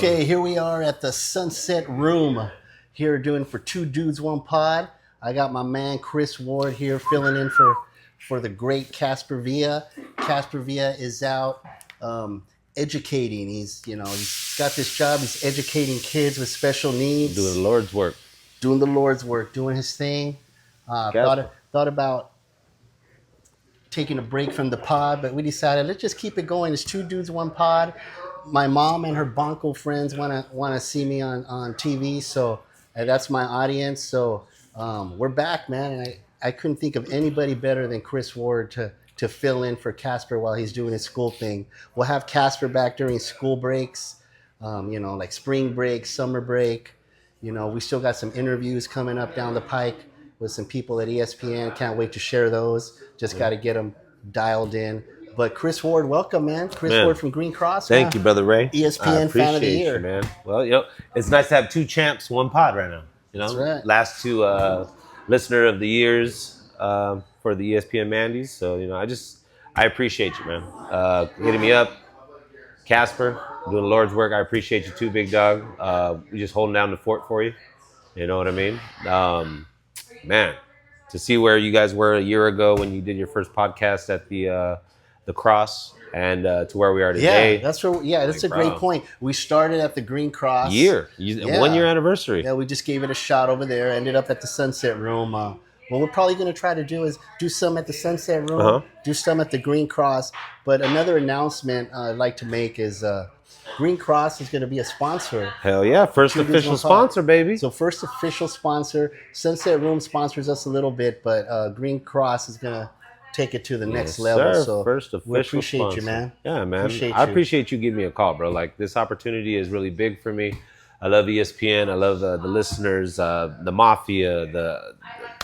Okay, here we are at the Sunset Room. Here doing for 2Dudes1Pod. I got my man Chris Ward here filling in for the great Casper Villa. Casper Villa is out educating. He's got this job. He's educating kids with special needs. Doing the Lord's work. Doing the Lord's work. Doing his thing. Thought about taking a break from the pod, but we decided let's just keep it going. It's 2Dudes1Pod. My mom and her Bonko friends want to see me on TV, so that's my audience. So we're back, man, and I couldn't think of anybody better than Chris Ward to fill in for Casper while he's doing his school thing. We'll have Casper back during school breaks, like spring break, summer break. We still got some interviews coming up down the pike with some people at ESPN. Can't wait to share those. Just got to get them dialed in. But Chris Ward, welcome, man. Chris Ward from Green Cross. Thank you, Brother Ray. ESPN Fan of the Year. You, man. Well, it's nice to have two champs, one pod right now. That's right. Last two Listener of the Years for the ESPN Mandy's. So, I appreciate you, man. Hitting me up. Casper, doing the Lord's work. I appreciate you too, big dog. We just holding down the fort for you. You know what I mean? Man, to see where you guys were a year ago when you did your first podcast at the Cross, and to where we are today. Yeah, that's a great point. We started at the Green Cross. 1 year anniversary. Yeah, we just gave it a shot over there. Ended up at the Sunset Room. What we're probably going to try to do is do some at the Sunset Room, do some at the Green Cross. But another announcement I'd like to make is Green Cross is going to be a sponsor. Hell yeah. First official sponsor, baby. So first official sponsor. Sunset Room sponsors us a little bit, but Green Cross is going to take it to the next level. Sir. So first official we appreciate sponsor. you, man. Yeah, man. I appreciate you giving me a call, bro. Like, this opportunity is really big for me. I love ESPN. I love the listeners, the Mafia, the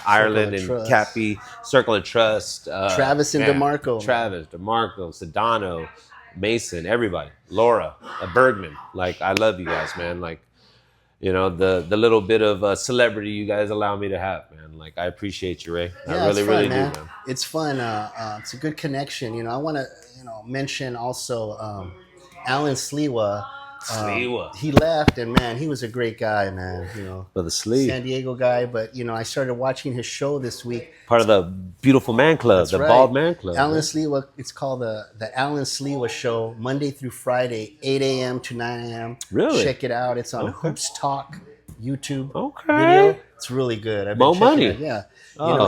Ireland and Cappy, Circle of Trust. Travis and DeMarco. Travis, DeMarco, Sedano, Mason, everybody. Laura, Bergman. Like, I love you guys, man. Like, the little bit of celebrity you guys allow me to have, man. Like, I appreciate you, Ray. Yeah, I really, really man. do, man. It's fun. It's a good connection. I want to, mention also Alan Sliwa. He left, and man, he was a great guy, man. For the sleeve. San Diego guy, but I started watching his show this week. Part of the Beautiful Man Club, That's right. Bald Man Club. Alan Sliwa. It's called the Alan Sliwa Show, Monday through Friday, 8 a.m. to 9 a.m. Really? Check it out. It's on Hoops Talk YouTube video. It's really good. More money. It. Yeah.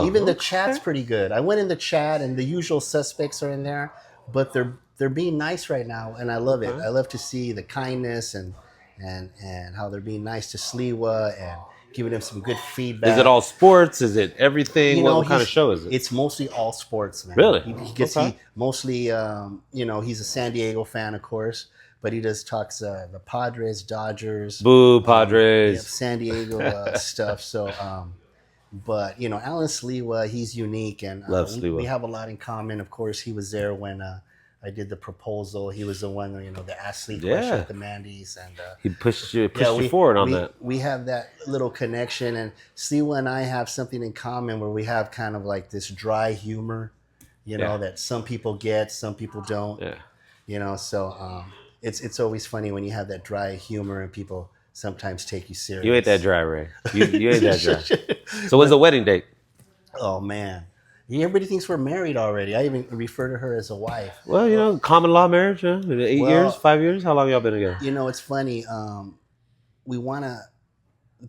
Even the chat's pretty good. I went in the chat, and the usual suspects are in there, but they're being nice right now, and I love it. I love to see the kindness and how they're being nice to Sliwa and giving him some good feedback. Is it all sports? Is it everything? What kind of show is it? It's mostly all sports, man. Really? He mostly, he's a San Diego fan, of course, but he just talks the Padres, Dodgers. Boo, Padres. San Diego stuff. So, but, Alan Sliwa, he's unique, and Love Sliwa. We have a lot in common. Of course, he was there when I did the proposal. He was the one, the athlete question at the Mandy's, and he pushed you forward on that. We have that little connection, and Sliwa and I have something in common where we have kind of like this dry humor, that some people get, some people don't. Yeah. So it's always funny when you have that dry humor and people sometimes take you serious. You ain't that dry, Ray. You ain't that dry. So when's the wedding date? Oh man. Everybody thinks we're married already. I even refer to her as a wife. Well, common law marriage, 8 years, 5 years? How long y'all been together? It's funny. The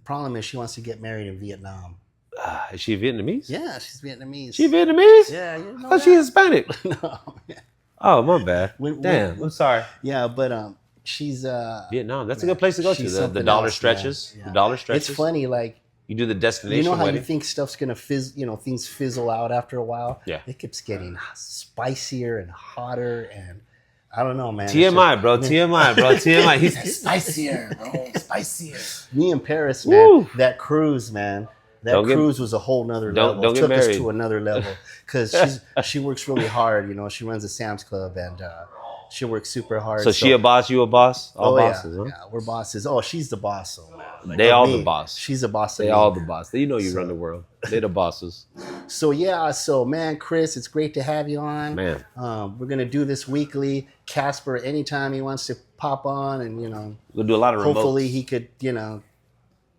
problem is she wants to get married in Vietnam. Is she Vietnamese? Yeah, she's Vietnamese. She Vietnamese? Yeah. I thought she's Hispanic. No, man. Oh, my bad. I'm sorry. Yeah, but she's... Vietnam. That's a good place to go to. The dollar stretches. Yeah. The dollar stretches. It's funny, like... You do the destination how wedding. you think stuff's going to things fizzle out after a while? Yeah. It keeps getting spicier and hotter, and I don't know, man. TMI, bro. TMI. He's spicier, bro. Spicier. Me and Paris, man. That cruise, man. Cruise was a whole nother level. Don't Took get married. us to another level because she works really hard. She runs a Sam's Club, and she works super hard. So she a boss, you a boss? All bosses, huh? Yeah, we're bosses. Oh, she's the boss, man. They all the boss. She's the boss. They all the boss. You run the world. They the bosses. So man, Chris, it's great to have you on. Man. We're gonna do this weekly. Casper, anytime he wants to pop on, and We'll do a lot of remotes. hopefully he could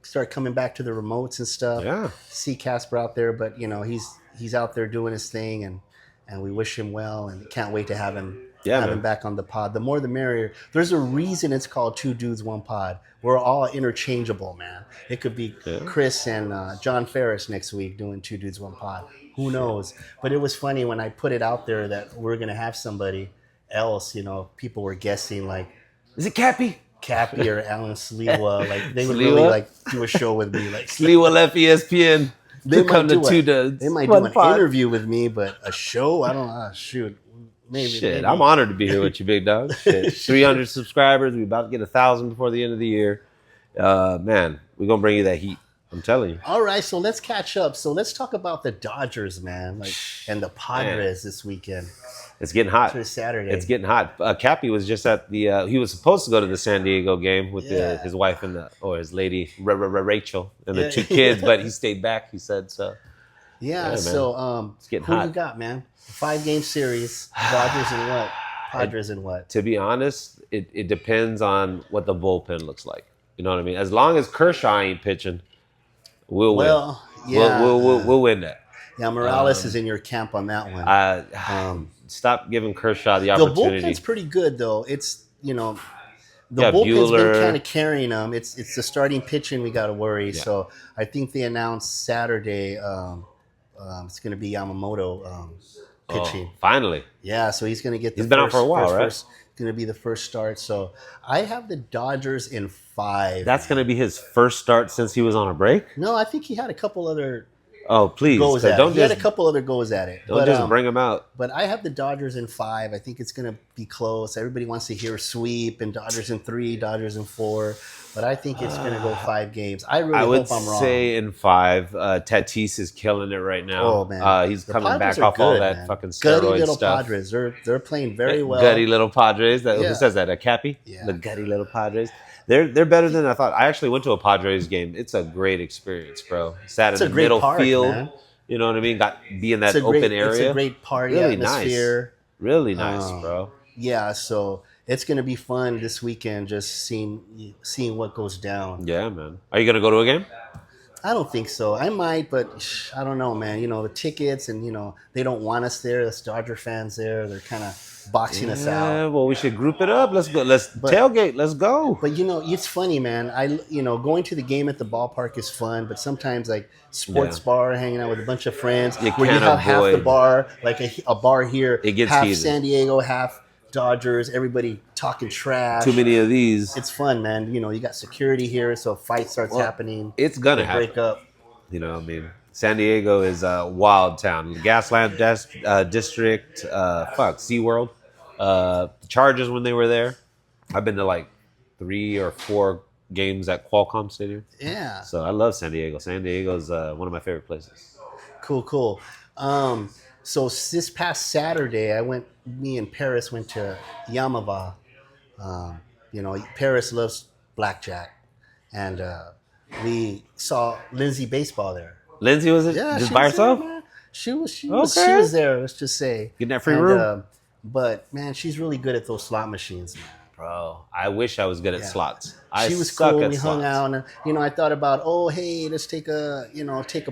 start coming back to the remotes and stuff. Yeah. See Casper out there, but he's out there doing his thing, and we wish him well, and can't wait to have him. Him back on the pod. The more the merrier. There's a reason it's called 2Dudes1Pod. We're all interchangeable, man. It could be Chris and John Ferris next week doing 2Dudes1Pod. Who knows? But it was funny when I put it out there that we're gonna have somebody else. People were guessing like, is it Cappy or Alan Sliwa? Like they would really like do a show with me. Like Sliwa left ESPN. They might do 2Dudes. They might do an interview with me, but a show? I don't know. Shoot. Maybe. I'm honored to be here with you, big dog. 300 subscribers. We're about to get 1,000 before the end of the year. Man, we're going to bring you that heat. I'm telling you. All right, so let's catch up. So let's talk about the Dodgers, man, and the Padres this weekend. It's getting hot. It's Saturday. It's getting hot. Cappy was just at the. He was supposed to go to the San Diego game with his wife and his lady Rachel and the 2 kids, but he stayed back. He said so. Yeah. So it's getting who hot. You got, man? 5-game series. Dodgers and what? Padres and what? To be honest, it depends on what the bullpen looks like. You know what I mean? As long as Kershaw ain't pitching, we'll win. Yeah, we'll win that. Yeah, Morales is in your camp on that one. Stop giving Kershaw the opportunity. The bullpen's pretty good, though. It's the bullpen's Buehler. been kind of carrying them. It's the starting pitching we got to worry. Yeah. So I think they announced Saturday it's going to be Yamamoto pitching. Finally. Yeah, so he's going to get He's been out for a while, right? Going to be the first start. So I have the Dodgers in 5. That's going to be his first start since he was on a break? No, I think he had a couple other Oh, please. goes at it. He had a couple other goes at it. Don't just bring him out. But I have the Dodgers in 5. I think it's going to be close. Everybody wants to hear sweep and Dodgers in 3, Dodgers in 4. But I think it's going to go 5 games. I really hope I'm wrong. I would say in 5. Tatis is killing it right now. Oh, man. He's The coming Padres back are off all good, that man. fucking Gutty steroid little stuff. Padres. They're playing very well. Gutty little Padres. Who says that? A Cappy? Yeah. The gutty little Padres. They're better than I thought. I actually went to a Padres game. It's a great experience, bro. Sat in the middle field. Man. You know what I mean? Be in that open area. It's a great party really atmosphere. Nice. Really nice, bro. Yeah, so it's going to be fun this weekend just seeing what goes down. Yeah, man. Are you going to go to a game? I don't think so. I might, but I don't know, man. The tickets and, they don't want us there. There's Dodger fans there. They're kind of boxing us out. Yeah, well, we should group it up. Let's go. Tailgate. Let's go. But, it's funny, man. Going to the game at the ballpark is fun, but sometimes, like, sports bar, hanging out with a bunch of friends, you where you have half the bar, like a bar here, it gets half heated. San Diego, half Dodgers, everybody talking trash. Too many of these. It's fun, man. You got security here, so a fight starts happening. It's going to break up. San Diego is a wild town. Gaslamp District, SeaWorld. The Chargers when they were there. I've been to like 3 or 4 games at Qualcomm Stadium. Yeah. So I love San Diego. San Diego is one of my favorite places. Cool. So this past Saturday, me and Paris went to Yamava. Paris loves blackjack. And we saw Lindsay baseball there. Lindsay was it? Yeah, just by herself? She was there, let's just say. Getting that free room? But, man, she's really good at those slot machines, man. Bro, I wish I was good at slots. She was cool. We hung out, and I thought about, let's take a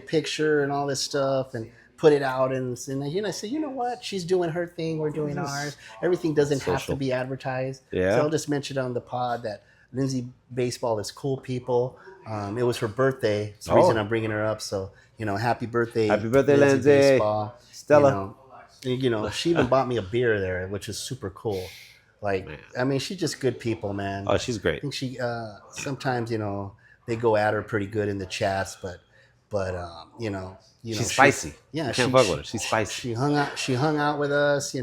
picture and all this stuff, and put it out, and I said, you know what? She's doing her thing, we're doing ours. Everything doesn't have to be advertised. Yeah. So I'll just mention on the pod that Lindsay Baseball is cool people. It was her birthday. That's the reason I'm bringing her up. So happy birthday, Lindsay. Baseball. Stella. She even bought me a beer there, which is super cool. Like, man. I mean, she's just good people, man. Oh, she's great. I think she sometimes, they go at her pretty good in the chats, but she's spicy. Yeah, you can't fuck with her. She's spicy. She hung out with us.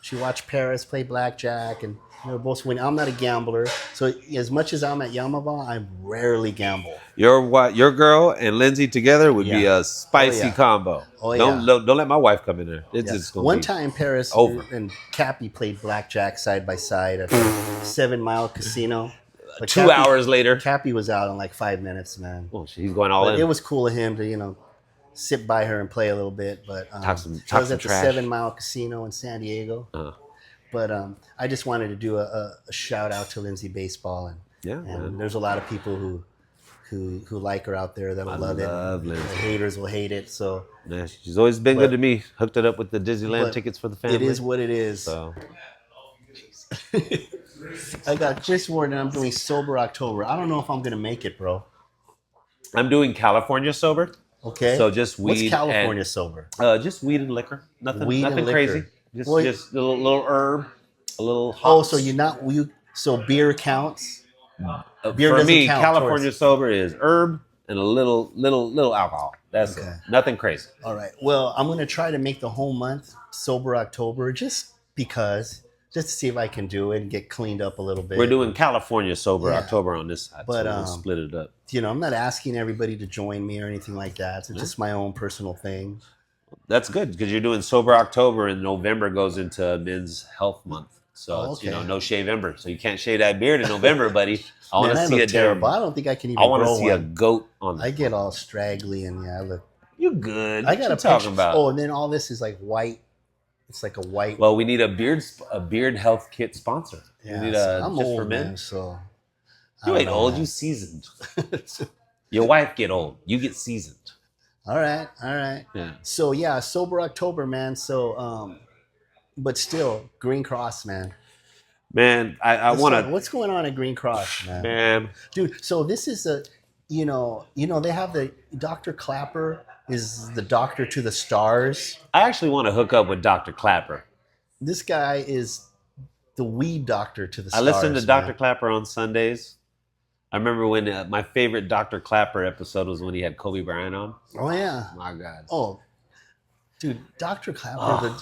She watched Paris play blackjack, and both winning. I'm not a gambler, so as much as I'm at Yamava, I rarely gamble. Your girl and Lindsay together would be a spicy combo. Oh, don't let my wife come in there. It's just gonna One time, Paris and Cappy played blackjack side by side at the 7 Mile Casino. But 2 hours later, Cappy was out in like 5 minutes, man. Oh, he's going all in. It was cool of him to sit by her and play a little bit. But Talk I was at the trash. 7 Mile Casino in San Diego. But I just wanted to do a shout out to Lindsay Baseball, and there's a lot of people who like her out there that'll love it. The haters will hate it. So yeah, she's always been good to me. Hooked it up with the Disneyland tickets for the family. It is what it is. So. I got just word that I'm doing sober October. I don't know if I'm gonna make it, bro. I'm doing California sober. Okay. So just weed. What's California sober? Just weed and liquor. Nothing Liquor. crazy. Just a little herb, a little hops. Oh, so you're not so beer counts? Beer for me, California sober is herb and a little alcohol. That's it. Nothing crazy. All right. Well, I'm gonna try to make the whole month sober October just because. Just to see if I can do it and get cleaned up a little bit. We're doing California sober October on this side, but so we'll split it up. You know, I'm not asking everybody to join me or anything like that. It's just my own personal thing. That's good because you're doing sober October and November goes into Men's Health Month. So it's, no Shavember. So you can't shave that beard in November, buddy. I want to see a terrible. I don't think I can even. I want to see a goat on that. I get all straggly and I look. You good? I got a talking about. Oh, and then all this is like white. It's like a white. Well, we need a beard health kit sponsor. Yeah, we need I'm just old, for men. Man, so you ain't old. You seasoned. Your wife get old. You get seasoned. All right. Yeah. So sober October, man. So, but still, Green Cross, man. Man, I want to. What's going on at Green Cross, man? Dude, so this is you know, they have the Dr. Clapper is the doctor to the stars. I actually want to hook up with Dr. Clapper. This guy is the weed doctor to the stars. I listen to Dr. Clapper on Sundays. I remember when my favorite Dr. Clapper episode was when he had Kobe Bryant on. Oh, yeah. My God. Oh, dude, Dr. Clapper,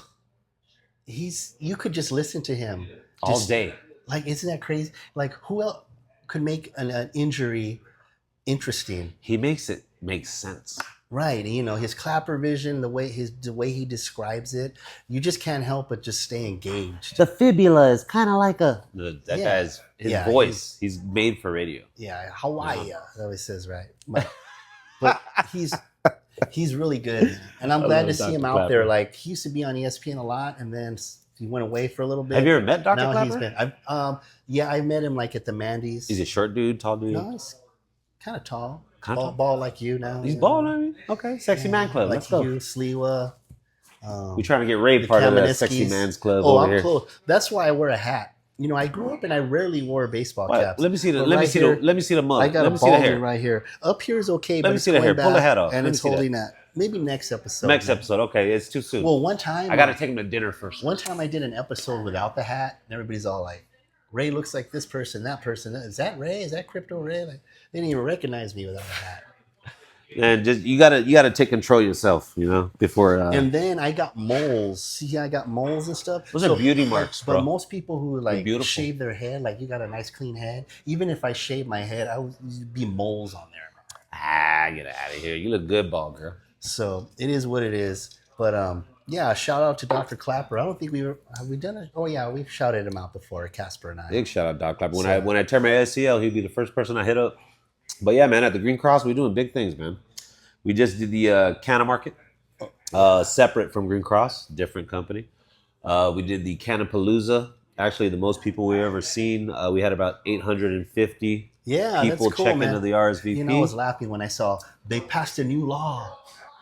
you could just listen to him. All day. Like, isn't that crazy? Like, who else could make an injury interesting? He makes it make sense. Right, you know, his Clapper vision, the way he describes it, you just can't help but just stay engaged. The fibula is kind of like that guy's his voice. He's made for radio. Yeah, Hawaii. That always says right. But he's really good, and I'm glad to see him out there. Like he used to be on ESPN a lot, and then he went away for a little bit. Have you ever met Dr. Clapper? He's been. I met him like at the Mandy's. He's a short dude, tall dude. No, he's kind of tall. Bald like you now. He's bald, I mean. Okay, Sexy Man Club. Let's go. You, Sliwa. We're trying to get Ray part of that Sexy Man's Club over I'm here. close. That's why I wear a hat. You know, I grew up and I rarely wore a baseball cap. Let me see the mug. I got let a me see the hair right here. Up here is okay, let but me see the hair. Pull the hat off. And it's holding that. Maybe next episode. Episode. Okay, it's too soon. Well, one time I got to take him to dinner first. One time I did an episode without the hat, and everybody's all like, "Ray looks like this person, that person. Is that Ray? Is that Crypto Ray?" Like, they didn't even recognize me without a hat. And just you gotta take control yourself, you know, before. And then I got moles. See, I got moles and stuff. Those are beauty marks, bro. But most people who like shave their head, like you got a nice clean head. Even if I shave my head, I would be moles on there. Get out of here! You look good, bald girl. So it is what it is. But shout out to Dr. Clapper. I don't think have we done it? Oh yeah, we've shouted him out before, Casper and I. Big shout out, Dr. Clapper. When I tear my ACL, he'd be the first person I hit up. But yeah, man, at the Green Cross, we're doing big things, man. We just did the Canna Market, separate from Green Cross, different company. We did the Cannapalooza, actually the most people we've ever seen. We had about 850 people check into the RSVP. You know, I was laughing when I saw they passed a new law.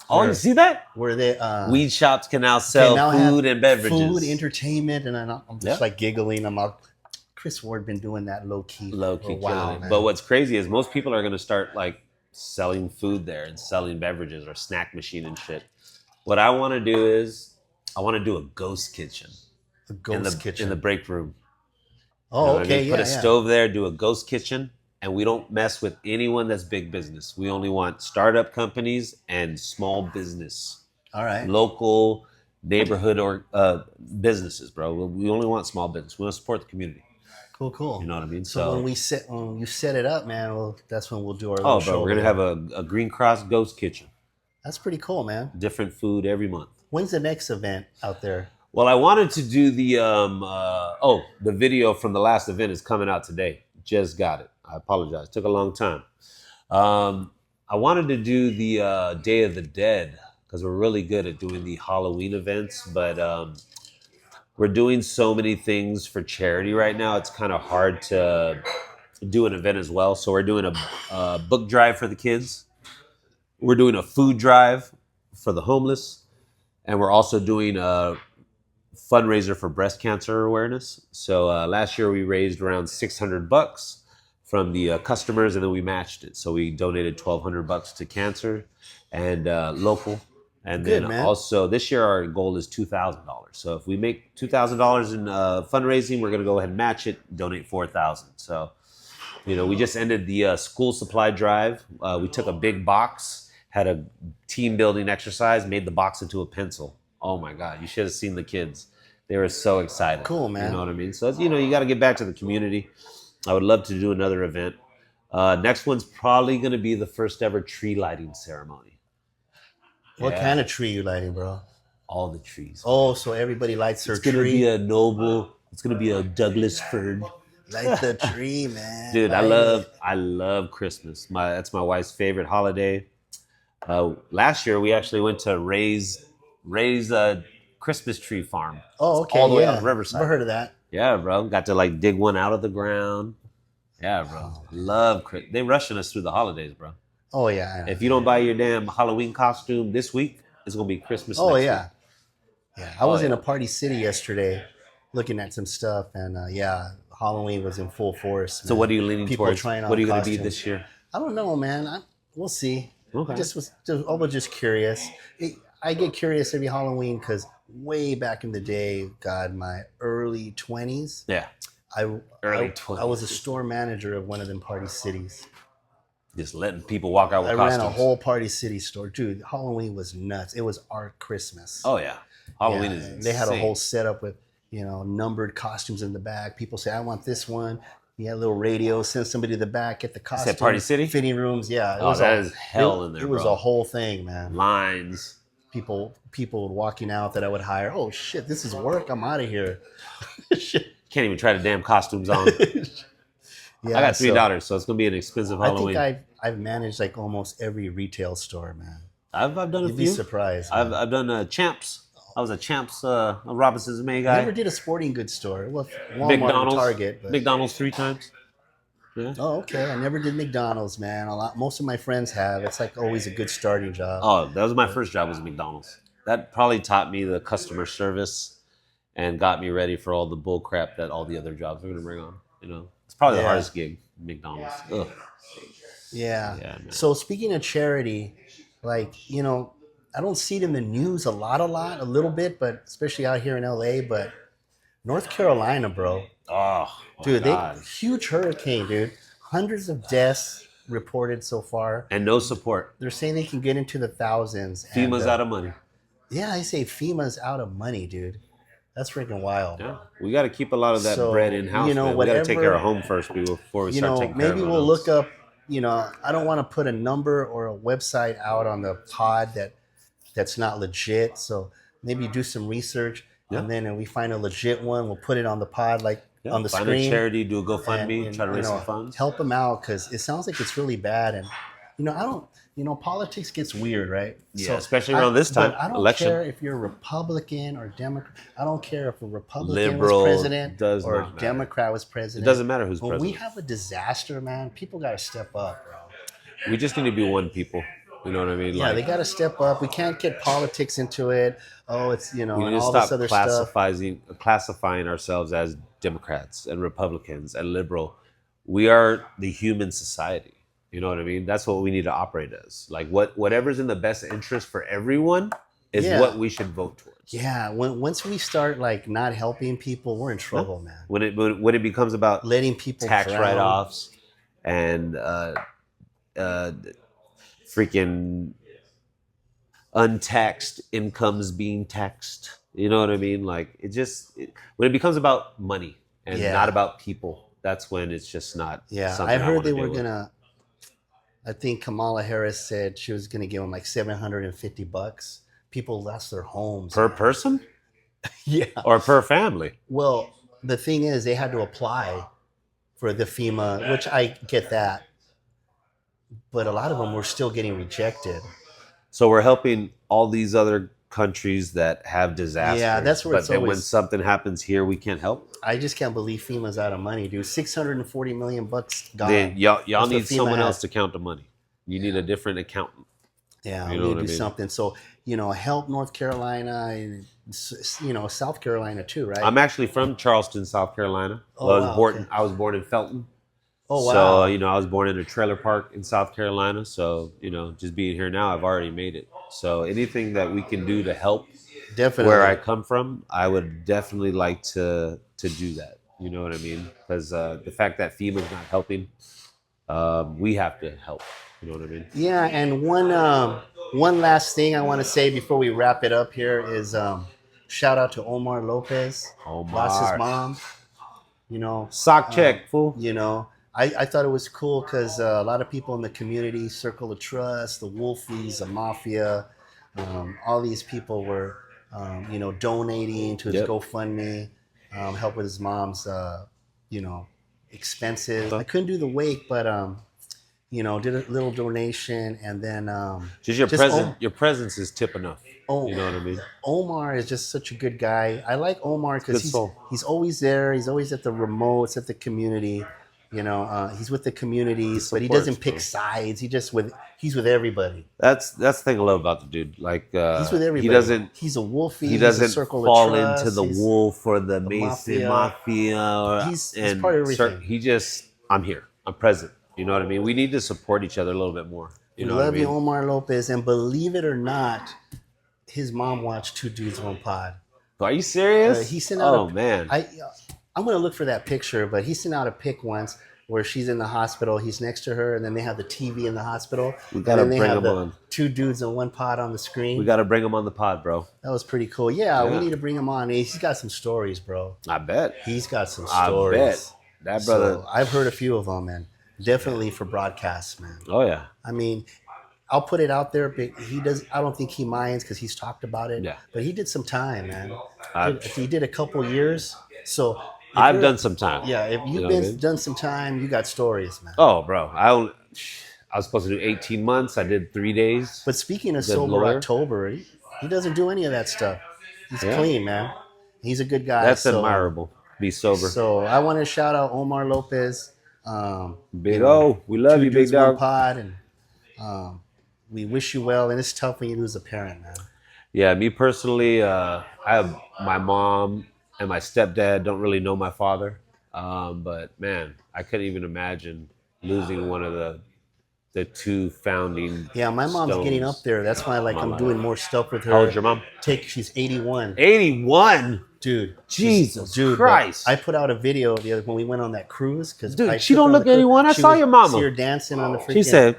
Oh, you see that? Where they weed shops can now sell food and beverages. Food, entertainment, and I'm just like giggling. I'm like, Chris Ward been doing that low key for a while. But what's crazy is most people are going to start like selling food there and selling beverages or snack machine and shit. What I want to do is I want to do a ghost kitchen. A ghost kitchen in the break room. Oh, you know okay. Put a stove there, do a ghost kitchen, and we don't mess with anyone that's big business. We only want startup companies and small business. All right. Local neighborhood or businesses, bro. We only want small business. We want to support the community. Cool. You know what I mean? So when you set it up, man, well, that's when we'll do our little show. Bro, we're gonna have a Green Cross ghost kitchen. That's pretty cool, man. Different food every month. When's the next event out there? Well, I wanted to do the the video from the last event is coming out today. Just got it. I apologize. Took a long time. I wanted to do the Day of the Dead because we're really good at doing the Halloween events, but we're doing so many things for charity right now. It's kind of hard to do an event as well. So we're doing a book drive for the kids. We're doing a food drive for the homeless, and we're also doing a fundraiser for breast cancer awareness. So last year we raised around $600 from the customers, and then we matched it. So we donated $1,200 to cancer and local. And Good, then man. also this year our goal is $2,000. So if we make $2,000 in fundraising, we're going to go ahead and match it, donate $4,000. So we just ended the school supply drive. We took a big box, had a team building exercise, made the box into a pencil. Oh my God, you should have seen the kids. They were so excited. Cool, man. You know what I mean? So, you got to get back to the community. I would love to do another event. Next one's probably going to be the first ever tree lighting ceremony. What kind of tree you lighting, bro? All the trees. Oh, so everybody lights their tree. It's going to be a noble, it's going to be a Douglas fir. Light the tree, man. Dude, I love Christmas. That's my wife's favorite holiday. Last year we actually went to raise a Christmas tree farm. Oh, okay. All the way out Riverside. Never heard of that. Yeah, bro. Got to dig one out of the ground. Yeah, bro. Love Christmas. They rushing us through the holidays, bro. Oh yeah. If you don't buy your damn Halloween costume this week, it's gonna be Christmas. Oh next yeah. week. Yeah. I was in a Party City yesterday, looking at some stuff, and Halloween was in full force. So what are you leaning People towards? trying on What are you gonna be costumes. this year? I don't know, man. We'll see. Okay. I was just curious. I get curious every Halloween because way back in the day, God, my early 20s. Yeah. Early 20s. I was a store manager of one of them Party Cities. Just letting people walk out with I costumes. ran a whole Party City store. Dude, Halloween was nuts. It was our Christmas. Oh yeah. Halloween is insane. They had a whole setup with, numbered costumes in the back. People say, I want this one. You had a little radio, send somebody to the back, get the costume. Is that Party City? Fitting rooms, yeah. That is hell in there, It was bro. a whole thing, man. Lines. People walking out that I would hire. Oh shit, this is work. I'm out of here. Shit. Can't even try the damn costumes on. Yeah, I got three daughters, so it's gonna be an expensive Halloween. I think I've managed almost every retail store, man. I've done a You'd few. be surprised. Man. I've done Champs. I was a Champs Robinson's May guy. I never did a sporting goods store. Well, Walmart McDonald's, and Target. But... McDonald's 3 times. Yeah. Oh, okay. I never did McDonald's, man. Most of my friends have. It's always a good starting job. Oh, that was my first job was McDonald's. That probably taught me the customer service and got me ready for all the bull crap that all the other jobs are gonna bring on. It's probably the hardest gig, McDonald's. Ugh. Yeah. So speaking of charity, I don't see it in the news a little bit, but especially out here in LA, but North Carolina, bro. Oh, dude, huge hurricane, dude. Hundreds of deaths reported so far. And no support. They're saying they can get into the thousands. FEMA's out of money. Yeah, I say FEMA's out of money, dude. That's freaking wild. Yeah, we got to keep a lot of that bread in house. Man. We got to take care of home first before we start taking care of maybe we'll look up. I don't want to put a number or a website out on the pod that's not legit. So maybe do some research, and then if we find a legit one, we'll put it on the pod, on the screen. Find a charity, do a GoFundMe, try to raise some funds. Help them out because it sounds like it's really bad, and I don't. Politics gets weird, right? Yeah, so especially around this time. I don't election. care if you're Republican or Democrat. I don't care if a Republican Liberal was president or a matter. Democrat was president. It doesn't matter who's when president. we have a disaster, man, people got to step up, bro. We just need to be one people. You know what I mean? Yeah, they got to step up. We can't get politics into it. Oh, it's, we and need to all stop this other stuff. classifying ourselves as Democrats and Republicans and liberal. We are the human society. You know what I mean? That's what we need to operate as. Whatever's in the best interest for everyone is what we should vote towards. Yeah, once we start not helping people, we're in trouble, man. When it becomes about letting people tax drown. write-offs and freaking untaxed incomes being taxed, you know what I mean? When it becomes about money and not about people, that's when it's just not. Yeah, I heard they were gonna. I think Kamala Harris said she was going to give them $750. People lost their homes. Per person? Yeah. Or per family? Well, the thing is, they had to apply for the FEMA, which I get that. but a lot of them were still getting rejected. So we're helping all these other countries that have Yeah, disasters, that's where but it's then when always. something happens here, we can't help. I just can't believe FEMA's out of money, dude. $640 million Then gone. y'all That's what need FEMA someone else had. to count the money. You need a different accountant. Yeah, You we know need what to I do mean? something. So, help North Carolina and, South Carolina too, right? I'm actually from Charleston, South Carolina. Oh, wow, okay. I was born in Felton. Oh, So, wow. I was born in a trailer park in South Carolina. So, just being here now, I've already made it. So anything that we can do to help where I Definitely. come from, I would definitely like to do that. You know what I mean? Because the fact that FEMA's not helping, we have to help. You know what I mean? Yeah, and one last thing I want to say before we wrap it up here is shout out to Omar Lopez. Lost his Omar. mom. You know, Sock check, fool. I thought it was cool because a lot of people in the community, Circle of Trust, the Wolfies, the Mafia, all these people were, donating to his Yep. GoFundMe, help with his mom's, you know, expenses. I couldn't do the wake, but did a little donation, and then Just your presence is tip enough. oh, You know what I mean? Omar is just such a good guy. I like Omar because Good soul. he's always there. He's always at the remotes, at the community. He's with the communities, but he supports, doesn't pick bro. sides. He's with everybody. That's the thing I love about the dude. Like He's with everybody. he doesn't He's a wolfie. he He's a doesn't circle fall of trust. into the He's wolf or the Mason mafia. mafia. He's part of everything. I'm here. I'm present. You know what I mean? We need to support each other a little bit more. You We know what I love you, mean? Omar Lopez, and believe it or not, his mom watched 2Dudes1Pod. Are you serious? He sent out. Oh man. I'm gonna look for that picture, but he sent out a pic once where she's in the hospital. He's next to her, and then they have the TV in the hospital. We gotta and then they bring have him the on. 2Dudes1Pod on the screen. We got to bring him on the pod, bro. That was pretty cool. Yeah, we Yeah. need to bring him on. He's got some stories, bro. I bet. He's got some I stories. bet. That brother. So I've heard a few of them, and definitely for broadcasts, man. Oh yeah. I mean, I'll put it out there, but he does. I don't think he minds because he's talked about it. Yeah. But he did some time, man. I- He did a couple years. So if I've you're- done some time. Yeah, if You you've know what I mean? done some time, you got stories, man. Oh, bro. I was supposed to do 18 months. I did 3 days. But speaking of Good sober lawyer. October, he doesn't do any of that stuff. He's Yeah. clean, man. He's a good guy. That's so, admirable. Be sober. So I want to shout out Omar Lopez. Big O, we love you, big dog. Pod, and we wish you well. And it's tough when you lose a parent, man. Yeah, me personally, I have my mom and my stepdad. Don't really know my father, but man, I couldn't even imagine losing one of the two founding. Yeah, my mom's stones. getting up there. That's why, like, My I'm life. doing more stuff with her. How old's your mom? She's 81. 81. Dude, Jesus dude, Christ. I put out a video the other when we went on that cruise because Dude, she don't look 81. I saw your mama. See her dancing on the freaking. She said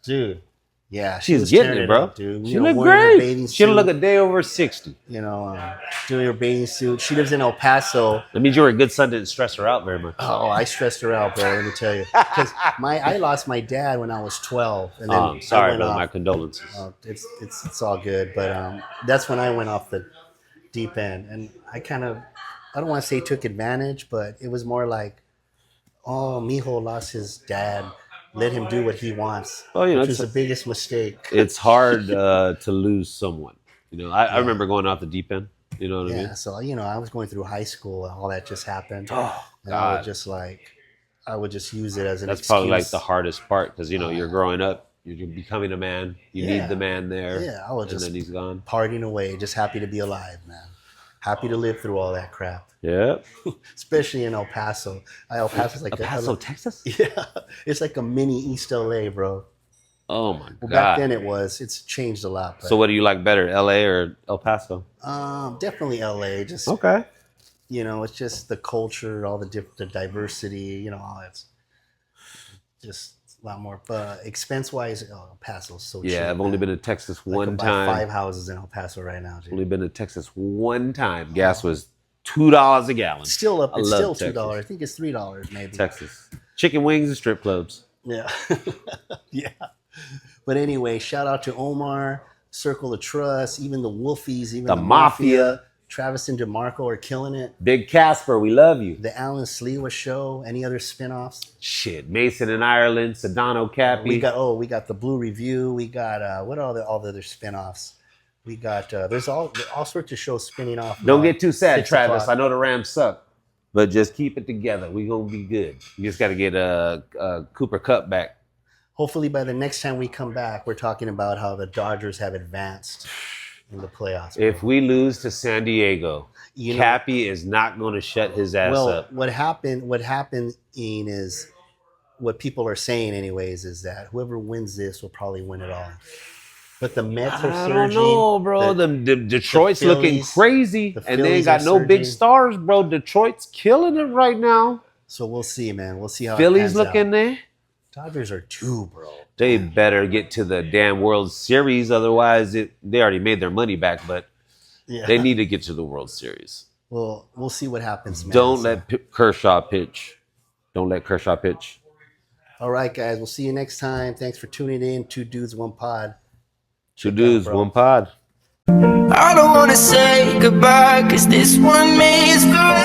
"Dude, yeah, she's was getting tearing it, bro. up, dude. She look wearing her great. bathing She don't suit, look a day over 60. doing her bathing suit. She lives in El Paso. That means you were a good son. Didn't stress her out very much. Oh, I stressed her out, bro. Let me tell you, because I lost my dad when I was 12, and then Oh, sorry, I went bro. off. My condolences. It's all good, but that's when I went off the deep end, and I don't want to say took advantage, but it was more like, oh, Mijo lost his dad. Let him do what he wants. Oh, you know, which was the biggest mistake. It's hard to lose someone. I remember going off the deep end. You know what I mean? Yeah, so I was going through high school, and all that just happened. Oh, and I would just use it as an That's excuse. probably like the hardest part because you're growing up, you're becoming a man. You Yeah. need the man there. Yeah, I was and just then he's gone. partying away, just happy to be alive, man. Happy to live through all that crap, Yeah. especially in El Paso. El Paso's like Texas. yeah, it's like a mini East LA, bro. Oh my Well, god. back then it's changed a lot. But, So what do you like better, LA or El Paso? definitely LA. Just Okay. it's just the culture, all the diversity. All that's just a lot more. But expense wise, El Paso's so cheap. Yeah, I've only been to Texas I one could buy time. 5 houses in El Paso right now, dude. Only been to Texas one time. Gas was $2 a gallon. Still up. I It's love still Texas. $2. I think it's $3 maybe. Texas. Chicken wings and strip clubs. Yeah. Yeah. But anyway, shout out to Omar, Circle of Trust, even the Wolfies, even The the Mafia. Travis and DeMarco are killing it. Big Casper, we love you. The Alan Sleewa show. Any other spinoffs? Shit, Mason in Ireland, Sedano Cappy. We got the Blue Review. We got what are all the other spinoffs? We got there's all sorts of shows spinning off. Don't get too sad, Travis. 'clock. I know the Rams suck, but just keep it together. We gonna be good. You just got to get a Cooper Cup back. Hopefully, by the next time we come back, we're talking about how the Dodgers have advanced in the playoffs. If we lose to San Diego, Cappy is not going to shut his ass up. What happened, Ian, is what people are saying, anyways, is that whoever wins this will probably win it all. But the Mets are surging. I don't know, bro. The Detroit's looking crazy, and they ain't got no big stars, bro. Detroit's killing it right now. So we'll see, man. We'll see how Philly's looking there. Dodgers are two, bro. They better get to the damn World Series, otherwise they already made their money back. But they need to get to the World Series. Well, we'll see what happens, man. Don't let Kershaw pitch. Don't let Kershaw pitch. All right, guys. We'll see you next time. Thanks for tuning in. 2 Dudes, 1 Pod. 2 Dudes, 1 Pod. I don't wanna say goodbye, 'cause this one means forever.